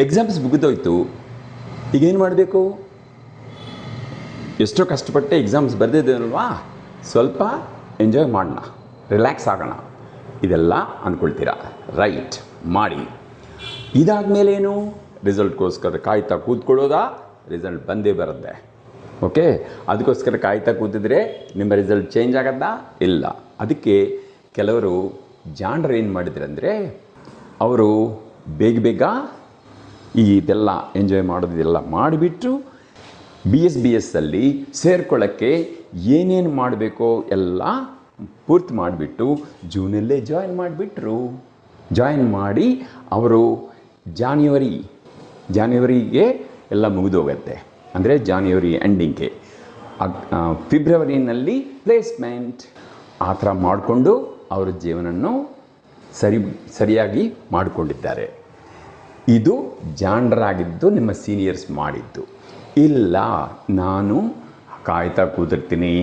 Exams ಮುಗಿದೋಯ್ತು, ಈಗೇನು ಮಾಡಬೇಕು? ಎಷ್ಟೋ ಕಷ್ಟಪಟ್ಟೆ ಎಕ್ಸಾಮ್ಸ್ ಬರೆದಿದ್ದೇನಲ್ವಾ, ಸ್ವಲ್ಪ ಎಂಜಾಯ್ ಮಾಡೋಣ, ರಿಲ್ಯಾಕ್ಸ್ ಆಗೋಣ, ಇದೆಲ್ಲ ಅಂದ್ಕೊಳ್ತೀರಾ. ರೈಟ್, ಮಾಡಿ. ಇದಾದಮೇಲೇನು? ರಿಸಲ್ಟ್ಗೋಸ್ಕರ ಕಾಯ್ತಾ ಕೂತ್ಕೊಳ್ಳೋದಾ? ರಿಸಲ್ಟ್ ಬಂದೇ ಬರುತ್ತೆ. ಓಕೆ, ಅದಕ್ಕೋಸ್ಕರ ಕಾಯ್ತಾ ಕೂತಿದ್ರೆ ನಿಮ್ಮ ರಿಸಲ್ಟ್ ಚೇಂಜ್ ಆಗೋದಾ? ಇಲ್ಲ. ಅದಕ್ಕೆ ಕೆಲವರು ಜಾಣರು ಏನು ಮಾಡಿದ್ರಂದರೆ, ಅವರು ಬೇಗ ಬೇಗ ಇದೆಲ್ಲ ಎಂಜಾಯ್ ಮಾಡೋದಿದೆಲ್ಲ ಮಾಡಿಬಿಟ್ಟು ಬಿ ಎಸ್ಸಲ್ಲಿ ಸೇರ್ಕೊಳ್ಳೋಕ್ಕೆ ಏನೇನು ಮಾಡಬೇಕೋ ಎಲ್ಲ ಪೂರ್ತಿ ಮಾಡಿಬಿಟ್ಟು ಜೂನಲ್ಲೇ ಜಾಯಿನ್ ಮಾಡಿಬಿಟ್ರು. ಜಾಯಿನ್ ಮಾಡಿ ಅವರು ಜಾನ್ಯುವರಿಗೆ ಎಲ್ಲ ಮುಗಿದೋಗತ್ತೆ. ಅಂದರೆ ಜಾನ್ಯುವರಿ ಎಂಡಿಂಗ್ಗೆ, ಫೆಬ್ರವರಿನಲ್ಲಿ ಪ್ಲೇಸ್ಮೆಂಟ್. ಆ ಥರ ಮಾಡಿಕೊಂಡು ಅವರ ಜೀವನವನ್ನು ಸರಿಯಾಗಿ ಮಾಡಿಕೊಂಡಿದ್ದಾರೆ. ಇದು ಜಾಣರಾಗಿದ್ದು ನಿಮ್ಮ ಸೀನಿಯರ್ಸ್ ಮಾಡಿದ್ದು. ಇಲ್ಲ, ನಾನು ಕಾಯ್ತಾ ಕೂತಿರ್ತೀನಿ,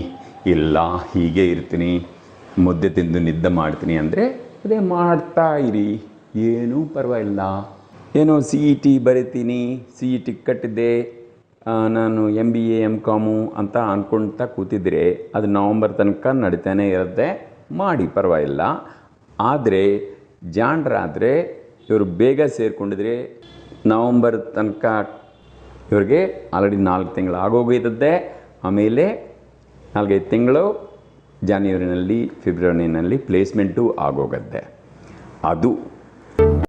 ಇಲ್ಲ ಹೀಗೆ ಇರ್ತೀನಿ, ಮುದ್ದೆ ತಿಂದು ನಿದ್ದೆ ಮಾಡ್ತೀನಿ ಅಂದರೆ ಅದೇ ಮಾಡ್ತಾ ಇರಿ, ಏನೂ ಪರವಾಗಿಲ್ಲ. ಏನೋ CET ಬರಿತೀನಿ, CET ಕಟ್ಟಿದ್ದೆ, ನಾನು MBA MCOM ಅಂತ ಅಂದ್ಕೊಳ್ತಾ ಕೂತಿದ್ರೆ ಅದು ನವಂಬರ್ ತನಕ ನಡೀತಾನೆ ಇರುತ್ತೆ, ಮಾಡಿ ಪರವಾಗಿಲ್ಲ. ಆದರೆ ಜಾಣರಾದರೆ ಇವರು ಬೇಗ ಸೇರಿಕೊಂಡಿದ್ರೆ ನವಂಬರ್ ತನಕ ಇವ್ರಿಗೆ ಆಲ್ರೆಡಿ 4 ತಿಂಗಳು ಆಗೋಗಿರುತ್ತೆ. ಆಮೇಲೆ 4-5 ತಿಂಗಳು ಜಾನ್ಯುವರಿನಲ್ಲಿ ಫೆಬ್ರವರಿನಲ್ಲಿ ಪ್ಲೇಸ್ಮೆಂಟು ಆಗೋಗುತ್ತೆ. ಅದು